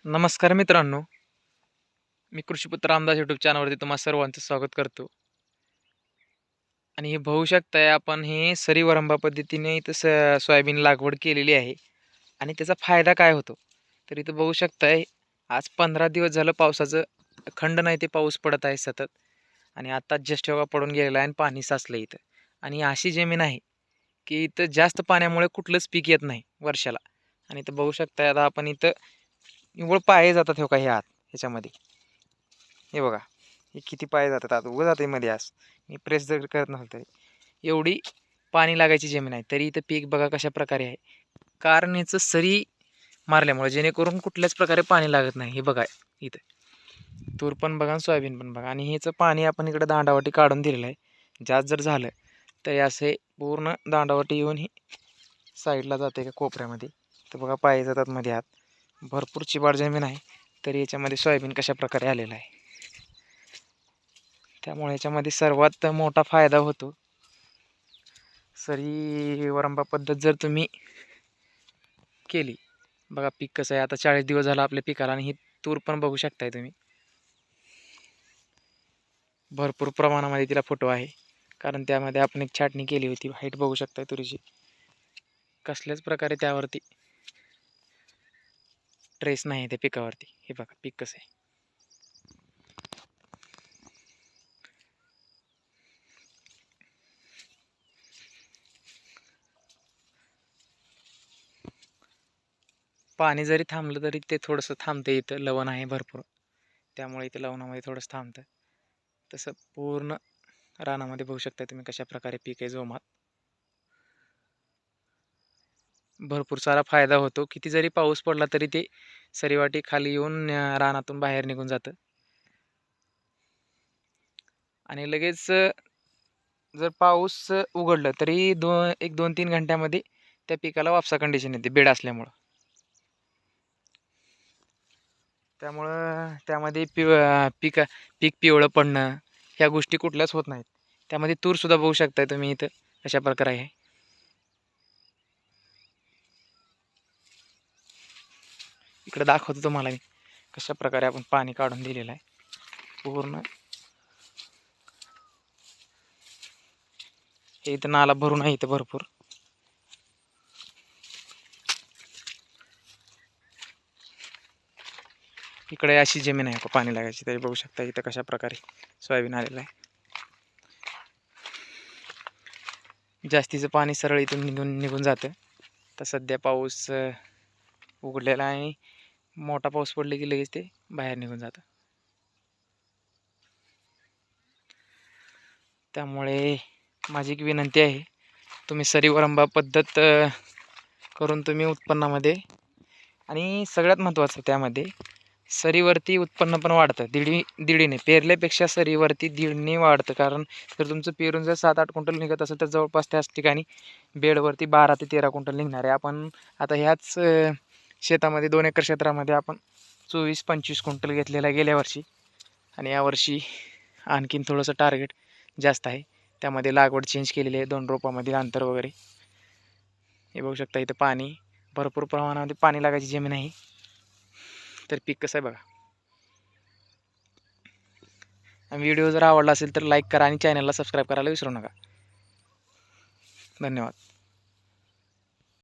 नमस्कार मित्रांनो, मी कृषीपुत्र रामदास यूट्यूब चॅनलवरती तुम्हा सर्वांचं स्वागत करतो. आणि हे बघू शकताय आपण हे सरी वरंबा पद्धतीने इथं सोयाबीन लागवड केलेली आहे. आणि त्याचा फायदा काय होतो? तर इथं बघू शकताय आज 15 दिवस झालं पावसाचं खंड नाही ते पाऊस पडत आहे सतत. आणि आता जस्ट बघा पडून गेलेला आहे आणि पाणी साचलं इथं. आणि अशी जमीन आहे की इथं जास्त पाण्यामुळे कुठलंच पीक येत नाही वर्षाला. आणि इथं बघू शकताय आता आपण इथं निव्वळ पाये जातात हो का ह्या आत ह्याच्यामध्ये. हे बघा, हे किती पाय जातात आता उभं जाते मध्ये आज मी प्रेस जर करत नसेल तरी एवढी पाणी लागायची जमीन आहे. तरी इथं पीक बघा कशा प्रकारे आहे, कारण याचं सरी मारल्यामुळे जेणेकरून कुठल्याच प्रकारे पाणी लागत नाही. हे बघा इथं तूर पण बघा आणि सोयाबीन पण बघा. आणि ह्याचं पाणी आपण इकडे दांडावाटी काढून दिलेलं आहे. जास्त जर झालं तर असे पूर्ण दांडावाटी येऊन ही साईडला जाते का कोपऱ्यामध्ये. तर बघा पाय जातात मध्ये आत. भरपूर चिबाड जमीन आहे तरी याच्यामध्ये सोयाबीन कशा प्रकारे आलेला आहे. त्यामुळे याच्यामध्ये सर्वात मोठा फायदा होतो. सरी वरंबा पद्धत जर तुम्ही केली, बघा पीक कसं आहे आता 40 दिवस झाला आपल्या पिकाला. आणि ही तूर पण बघू शकताय तुम्ही, भरपूर प्रमाणामध्ये तिला फुटवा आहे. कारण त्यामध्ये आपण एक छाटणी केली होती. हाईट बघू शकताय तुरीची, कसल्याच प्रकारे त्यावरती ट्रेस नाही त्या पिकावरती. हे बघा पीक कसं आहे. पाणी जरी थांबलं तरी ते थोडंसं थांबतं. इथं लवण आहे भरपूर, त्यामुळे इथं लवणामध्ये थोडंसं थांबतं. तसं पूर्ण रानामध्ये बघू शकता तुम्ही कशा प्रकारे पीक आहे जोमात. भरपूर सारा फायदा होतो. किती जरी पाऊस पडला तरी ते सरीवाटी खाली येऊन रानातून बाहेर निघून जातं. आणि लगेच जर पाऊस उघडलं तरी 1-2-3 घंट्यामध्ये त्या पिकाला वापसा कंडिशन येते बेड असल्यामुळं. त्यामुळं त्यामध्ये पीक पिवळं पडणं ह्या गोष्टी कुठल्याच होत नाहीत. त्यामध्ये तूरसुद्धा बघू शकताय तुम्ही इथं अशा प्रकारे आहे. इकडे दाखवतो तुम्हाला मी कशा प्रकारे आपण पाणी काढून दिलेलं आहे पूर्ण. हे इथं नाला भरून आहे इथं भरपूर. इकडे अशी जमीन आहे पाणी लागायची तरी बघू शकता इथं कशा प्रकारे सोयाबीन आलेलं आहे. जास्तीचं पाणी सरळ इथून निघून जातं. तर सध्या पाऊस उघडलेला आहे. मोठा पाऊस पडला की लगेच ते बाहेर निघून जातं. त्यामुळे माझी एक विनंती आहे, तुम्ही सरी वरंबा पद्धत करून तुम्ही उत्पन्नामध्ये, आणि सगळ्यात महत्त्वाचं त्यामध्ये सरीवरती उत्पन्न पण वाढतं. दीडीने पेरल्यापेक्षा सरीवरती दीडने वाढतं. कारण जर तुमचं पेरून जर 7-8 क्विंटल निघत असेल तर जवळपास त्याच ठिकाणी बेडवरती 12 ते 13 क्विंटल निघणार आहे. आपण आता ह्याच शेतामध्ये 2 एकर क्षेत्रामध्ये आपण 24-25 क्विंटल घेतलेला आहे गेल्या वर्षी. आणि यावर्षी आणखीन थोडंसं टार्गेट जास्त आहे. त्यामध्ये लागवड चेंज केलेली आहे, 2 रोपामध्ये अंतर वगैरे. हे बघू शकता इथं पाणी भरपूर प्रमाणामध्ये पाणी लागायची जमीन आहे. तर पीक कसं आहे बघा. व्हिडिओ जर आवडला असेल तर लाईक करा आणि चॅनलला सबस्क्राईब करायला विसरू नका. धन्यवाद.